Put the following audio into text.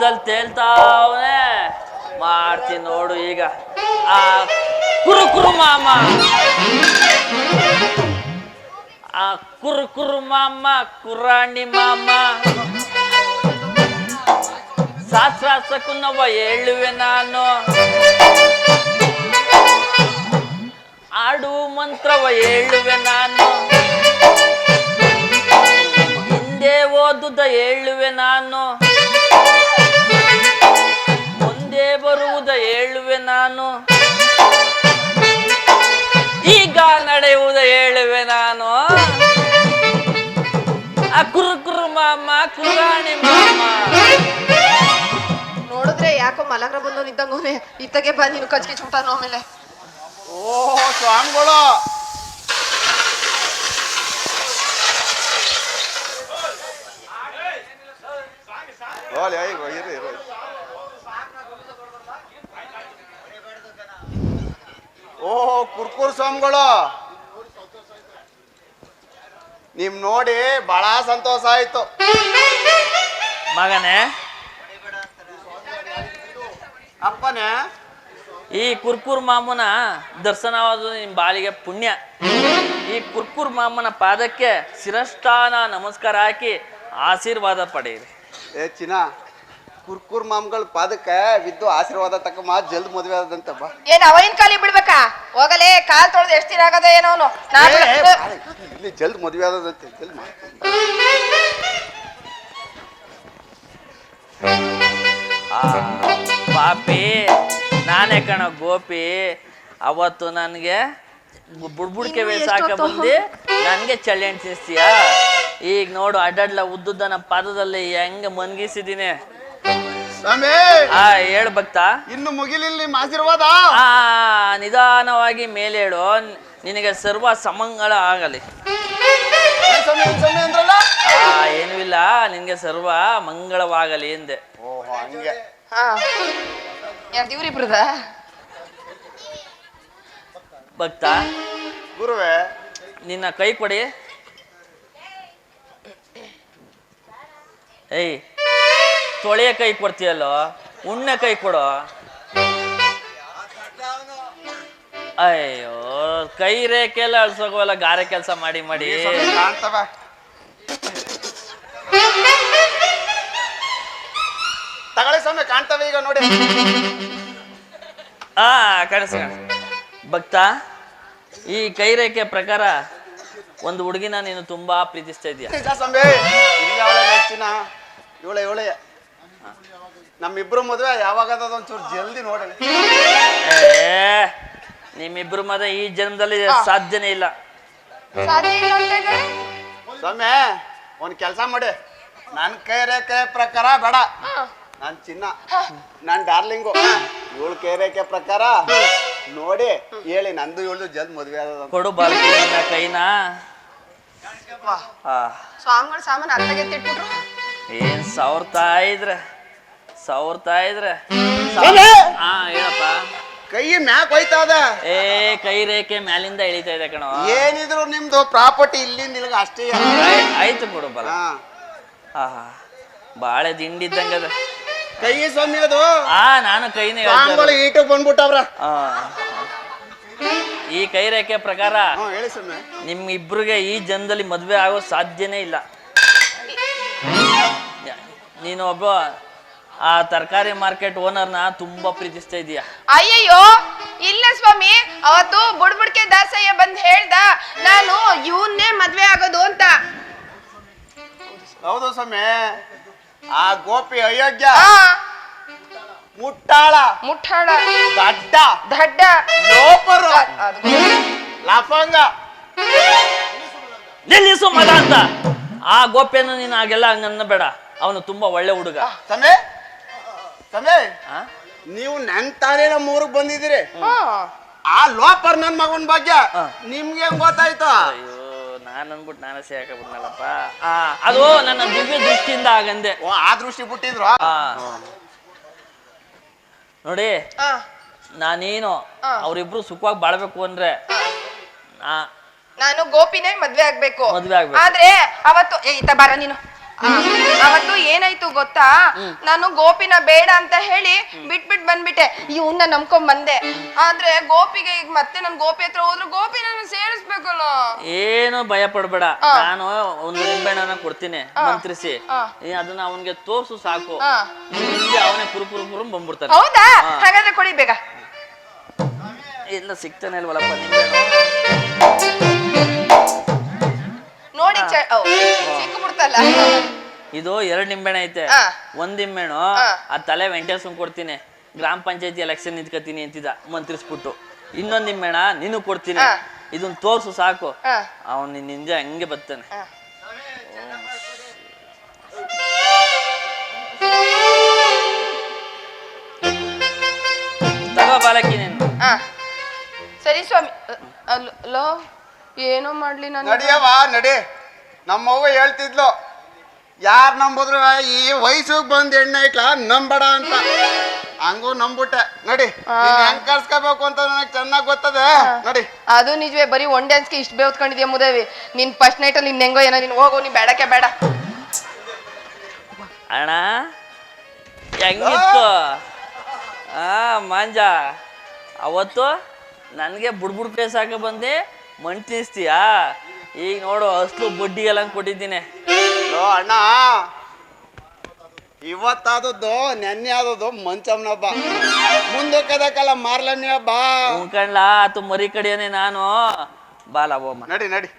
ಸಮುದ್ರದಲ್ಲಿ ತೇಲ್ತಾವನೆ ಮಾಡ್ತೀನಿ ನೋಡು ಈಗ ಆ ಕುರು ಮಾಮ ಆ ಕುರು ಮಾಮ ಕುರಾಣಿ ಮಾಮ ಶಾಸ್ತ್ರಕ್ಕೂ ಹೇಳುವೆ ನಾನು ಆಡು ಮಂತ್ರವ ಹೇಳುವೆ ನಾನು ಹಿಂದೆ ಓದುದ ಹೇಳುವೆ ನಾನು ಮುಂದೆ ಬರುವುದ ಹೇಳುವೆ ನಾನು ಈಗ ನಡೆಯುವುದ ಹೇಳುವೆ ನಾನು ಆ ಕುರು ಮಾಮ ಕುರಾಣಿ ಮಾಮ ನೋಡಿದ್ರೆ ಯಾಕೋ ಮಲಗ್ರ ಬಂದು ನಿಂತಂಗೋನೆ ಇತ್ತಗೆ ಬಂದು ನೀನು ಕಚ್ಕಿ ಚುಟಾನು ಆಮೇಲೆ ಓಹೋ ಸ್ವಾಮಿಗಳು ಓಹೋ ಕುರ್ಕುರ್ ಸ್ವಾಮಿಗಳು ನಿಮ್ ನೋಡಿ ಬಹಳ ಸಂತೋಷ ಆಯ್ತು ಮಗನೇ ಅಪ್ಪನೇ ಈ ಕುರ್ಕುರ್ ಮಾಮನ ದರ್ಶನವಾದ ನಿಮ್ ಬಾಲಿಗೆ ಪುಣ್ಯ ಈ ಕುರ್ಕುರ್ ಮಾಮನ ಪಾದಕ್ಕೆ ಶಿರಷ್ಟಾನ ನಮಸ್ಕಾರ ಹಾಕಿ ಆಶೀರ್ವಾದ ಪಡೆಯಿರಿ ಏ ಚಿನ್ನ ಕುರ್ಕುರ್ ಮಾಮ್ಗಳ ಪಾದಕ್ಕೆ ಬಿದ್ದು ಆಶೀರ್ವಾದ ತಕ್ಕಮ್ಮ ಜಲ್ದ್ ಮದ್ವೆ ಆದಂತಪ್ಪ ಏನ್ ಅವನಿನ ಕಾಲಿ ಬಿಡ್ಬೇಕಾ ಹೋಗಲೇ ಕಾಲ್ ತೊಳೆದು ಎಷ್ಟು ದಿನ ಆಗದ ಏನೋ ಅವನು ಇಲ್ಲಿ ಜಲ್ದ್ ಮದ್ವೆ ಆದಂತೆ ಜಲ್ದ್ ಪಾಪಿ ನಾನೇ ಕಣ ಗೋಪಿ ಅವತ್ತು ನನಗೆ ಬುಡ್ಬುಡ್ಕೆ ವೇಸಾಕ ಬಂದು ನನಗೆ ಚಳಿ ಅಂಟಿಸ್ತೀಯ ಈಗ ನೋಡು ಅಡ್ಡಡ್ಲ ಉದ್ದುದ್ದನ ಪಾದದಲ್ಲಿ ಹೆಂಗ ಮನ್ಗಿಸಿದೀನಿ ಹೇಳು ಭಕ್ತ ಇನ್ನು ಮುಗಿಲಿಲ್ಲ ನಿಮ್ಮ ಆಶೀರ್ವಾದ ನಿಧಾನವಾಗಿ ಮೇಲೇಳು ನಿನಗೆ ಸರ್ವ ಸಮಂಗಳ ಆಗಲಿ ಏನೂ ಇಲ್ಲ ನಿನ್ಗೆ ಸರ್ವ ಮಂಗಳವಾಗಲಿ ಎಂದೆ ಓಹೋ ಹಂಗೆ ಇವ್ರಿಬ್ರದ ಭಕ್ತ ಗುರುವೇ ನಿನ್ನ ಕೈ ಕೊಡಿ ಏಯ್ ತೊಳೆಯ ಕೈ ಕೊಡ್ತೀಯಲ್ಲೋ ಉಣ್ಣೆ ಕೈ ಕೊಡೋ ಅಯ್ಯೋ ಕೈ ರೇಖೆ ಎಲ್ಲ ಅಳ್ಸೋಗವಲ್ಲ ಗಾರೆ ಕೆಲಸ ಮಾಡಿ ಮಾಡಿ ತಗೊಳ್ಳಿ ಸ್ವಾಮಿ ಕಾಣ್ತವೆ ಈಗ ನೋಡಿ ಕಾಣಿಸ್ ಭಕ್ತ ಈ ಕೈ ರೇಖೆ ಪ್ರಕಾರ ಒಂದು ಹುಡುಗಿನ ನೀನು ತುಂಬಾ ಪ್ರೀತಿಸ್ತಾ ಇದೀಯ ಇವಳೆ ನಮ್ಮಿಬ್ರು ಮದ್ವೆ ಯಾವಾಗ ಒಂಚೂರು ಜಲ್ದಿ ನೋಡಿ ನಿಮ್ಮಿಬ್ರು ಮದ ಈ ಜನ್ಮದಲ್ಲಿ ಸಾಧ್ಯನೇ ಇಲ್ಲ ಸ್ವಾಮಿ ಒಂದ್ ಕೆಲ್ಸ ಮಾಡಿ ನನ್ ಕೈ ರೇಖೆ ಪ್ರಕಾರ ಬೇಡ ನಾನ್ ಚಿನ್ನ ನಾನ್ ಡಾರ್ಲಿಂಗು ಇವಳು ಕೈ ರೇಖೆ ಪ್ರಕಾರ ನೋಡಿ ಹೇಳಿ ನಂದು ಇವಳು ಜಲ್ದ್ ಮದ್ವೆ ಆದ ಕೊಡು ಬಾಲ್ಕಿ ಕೈನಾ ಸ್ವಾಮಿಗಳು ಸಾಮಾನು ಅತ್ತಗೆ ತಿಟ್ಬಿಟ್ರು ಏನ್ ಸವರ್ತಾ ಇದ್ರೆ ಹೇಳಪ್ಪ ಕೈ ಮ್ಯಾಕ್ ಹೋಯ್ತಾದ ಕೈ ರೇಖೆ ಮ್ಯಾಲಿಂದ ಇಳಿತಾ ಇದೆ ಕಣ ಏನಿದ್ರು ನಿಮ್ದು ಪ್ರಾಪರ್ಟಿ ಇಲ್ಲಿಂದ ಇಲ್ಲಿಗೆ ಅಷ್ಟೇ ಆಯ್ತು ಕೊಡು ಬಲ ಬಾಳೆ ದಿಂಡಿದ್ದಂಗದ ಕೈ ಸ್ವಾಮಿ ಅದು ನಾನು ಕೈನೇ ಈಟು ಬಂದ್ಬಿಟ್ಟವ್ರ ಈ ಕೈ ರೇಖೆ ಪ್ರಕಾರ ಹೇಳಿ ಸ್ವಾಮಿ ನಿಮ್ಮಿಬ್ರಿಗೆ ಈ ಜನ್ಮದಲ್ಲಿ ಮದ್ವೆ ಆಗೋ ಸಾಧ್ಯನೇ ಇಲ್ಲ ನೀನು ಒಬ್ಬ ಆ ತರಕಾರಿ ಮಾರ್ಕೆಟ್ ಓನರ್ನ ತುಂಬಾ ಪ್ರೀತಿಸ್ತಾ ಇದೀಯ ಅಯ್ಯಯ್ಯೋ ಇಲ್ಲ ಸ್ವಾಮಿ ಅವತ್ತು ಬುಡ್ಬುಡ್ಕೆ ದಾಸಯ್ಯ ಬಂದ್ ಹೇಳ್ದ ನಾನು ಇವನ್ನೇ ಮದ್ವೆ ಆಗೋದು ಅಂತ ಹೌದು ಸ್ವಾಮಿ ಆ ಗೋಪಿ ಅಯೋಗ್ಯ ಮುಟ್ಟಾಳ ದಡ್ಡ ಲೋಪರು ಲಫಂಗ ನಿಲ್ಲಿಸು ಮಗ ಅಂತ ಆ ಗೋಪಿಯನ್ನು ನೀನು ಹಾಗೆಲ್ಲ ಹಂಗನ್ನ ಬೇಡ ಅವನು ತುಂಬಾ ಒಳ್ಳೆ ಹುಡುಗ ಸಮೇ ನೀವು ನನ್ ತಾನೇ ನಮ್ಮ ಊರಿಗೆ ಬಂದಿದ್ದೀರಿ ಆ ಲೋಪರ್ ನನ್ ಮಗನ್ ಭಾಗ್ಯ ನಿಮ್ಗೆ ಗೊತ್ತಾಯ್ತು ಅಯ್ಯೋ ನಾನು ಅನ್ಬಿಟ್ಟು ನಾನೇ ಸೇರ್ಕೊಂಡ್ಬಿಟ್ನಲ್ಲಪ್ಪ ಅದು ನನ್ನ ದಿವ್ಯ ದೃಷ್ಟಿಯಿಂದ ಆಗಂದೆ ಆ ದೃಷ್ಟಿ ಬಿಟ್ಟಿದ್ರು ನೋಡಿ ನಾನೇನು ಅವ್ರಿಬ್ರು ಸುಖವಾಗಿ ಬಾಳ್ಬೇಕು ಅಂದ್ರೆ ನಾನು ಗೋಪಿನೇ ಮದ್ವೆ ಆಗ್ಬೇಕು ಆದ್ರೆ ಅವತ್ತು ಈತ ಬಾರ ನೀನು ಅವತ್ತು ಏನಾಯ್ತು ಗೊತ್ತಾ, ನಾನು ಗೋಪಿನ ಬೇಡ ಅಂತ ಹೇಳಿ ಬಿಟ್ಬಿಟ್ ಬಂದ್ಬಿಟ್ಟೆ, ಇವನ್ನ ನಂಬ್ಕೊಂಡ್ ಬಂದೆ. ಆದ್ರೆ ಗೋಪಿಗೆ ಈಗ ಮತ್ತೆ ನನ್ ಗೋಪಿ ಹತ್ರ ಹೋದ್ರು ಗೋಪಿ ನನ್ನ ಸೇರಿಸ್ಬೇಕಲ್ಲ. ಏನು ಭಯ ಪಡ್ಬೇಡ, ನಾನು ಒಂದು ನಿಂಬೆಹಣ್ಣನ್ನ ಕೊಡ್ತೀನಿ ಮಂತ್ರಿಸಿ, ಅದನ್ನ ಅವನ್ಗೆ ತೋರ್ಸು ಸಾಕು, ಅವನೇ ಕುರು ಬಂದ್ಬಿಡ್ತಾನೆ. ಹೌದಾ? ಹಾಗಾದ್ರೆ ಕೊಡಿ ಬೇಗ. ಎಲ್ಲ ಸಿಗ್ತಾನೆ ಇಲ್ವಲ್ಲಪ್ಪ ನಿಂಬೆಹಣ್ಣು. ನೋಡಿ ಸಿಕ್ಬಿಡ್ತಲ್ಲ. ಇದು 2 ನಿಂಬೆಹಣ್ಣು ಐತೆ. ಒಂದ್ ನಿಂಬೆಹಣ್ಣು ಆ ತಲೆ ವೆಂಕಟೇಶ್ವರನ್ ಕೊಡ್ತೀನಿ, ಗ್ರಾಮ ಪಂಚಾಯತಿ ಎಲೆಕ್ಷನ್ ನಿಂತ್ಕತೀನಿ ಅಂತಿದ್ದ ಮಂತ್ರಿಸ್ಬಿಟ್ಟು. ಇನ್ನೊಂದ್ ನಿಂಬೆಹಣ್ಣ ನೀನು ಕೊಡ್ತೀನಿ, ಇದನ್ ತೋರ್ಸು ಸಾಕು, ಅವನ್ ನಿಂದೆ ಹಂಗೆ ಬರ್ತಾನೆ. ತಗೋ ಬಾಲಕಿ ನೀನು. ಸರಿ ಸ್ವಾಮಿ. ಲೋ ಏನೋ ಮಾಡ್ಲಿ ನಾನು. ನಡಿಯವ ನಡಿ. ನಮ್ಮವ್ವ ಹೇಳ್ತಿದ್ಲು, ಯಾರ್ ನಂಬುದ್ರು ಈ ವಯಸ್ಸಿಗೆ ಬಂದ್ ಎಣ್ಣೆ ಇಟ್ಲ ನಂಬಡ ಅಂತ. ಹಂಗೂ ನಂಬಿಟ್ಟೆ. ನಡಿ, ಹೆಂಗ್ ಕರ್ಸ್ಕೋಬೇಕು ಅಂತ ನನಗೆ ಚೆನ್ನಾಗ್ ಗೊತ್ತದೆ. ನಡಿ. ಅದು ನಿಜವೇ, ಬರೀ ಒನ್ ಡ್ಯಾನ್ಸ್ಗೆ ಇಷ್ಟ ಬೇವ್ತ್ಕೊಂಡಿದ್ಯಾ ಮುದೇವಿ. ನಿನ್ ಫಸ್ಟ್ ನೈಟ್ ಅಲ್ಲಿ ನಿನ್ ಹೆಂಗೋ ಏನೋ, ನೀನ್ ಹೋಗು, ನೀನ್ ಬೇಡಕ್ಕೆ ಬೇಡ. ಅಣ್ಣ ಹೆಂಗಿತ್ತು ಮಾಂಜ? ಅವತ್ತು ನನಗೆ ಬುಡ್ಬುಡ್ ಪೇಸ್ ಹಾಕ ಬಂದು ಮಣ್ ತಿನ್ಸ್ತೀಯಾ? ಈಗ ನೋಡು ಅಷ್ಟು ಬಡ್ಡಿಗೆಲ್ಲ ಕೊಟ್ಟಿದ್ದೀನಿ. ಅಣ್ಣ, ಇವತ್ತಾದದ್ದು ನೆನ್ನೆ ಆದದ್ದು ಮಂಚಮ್ನ ಹಬ್ಬ, ಮುಂದಕ್ಕದಕ್ಕಲ್ಲ ಮಾರ್ಲನ್ನಿ ಹಬ್ಬ. ಕಣ್ಲಾ ಆತು ಮರಿ ಕಡಿಯೋನೆ ನಾನು. ಬಾಲ ಹೋಮ. ನಡಿ ನಡಿ.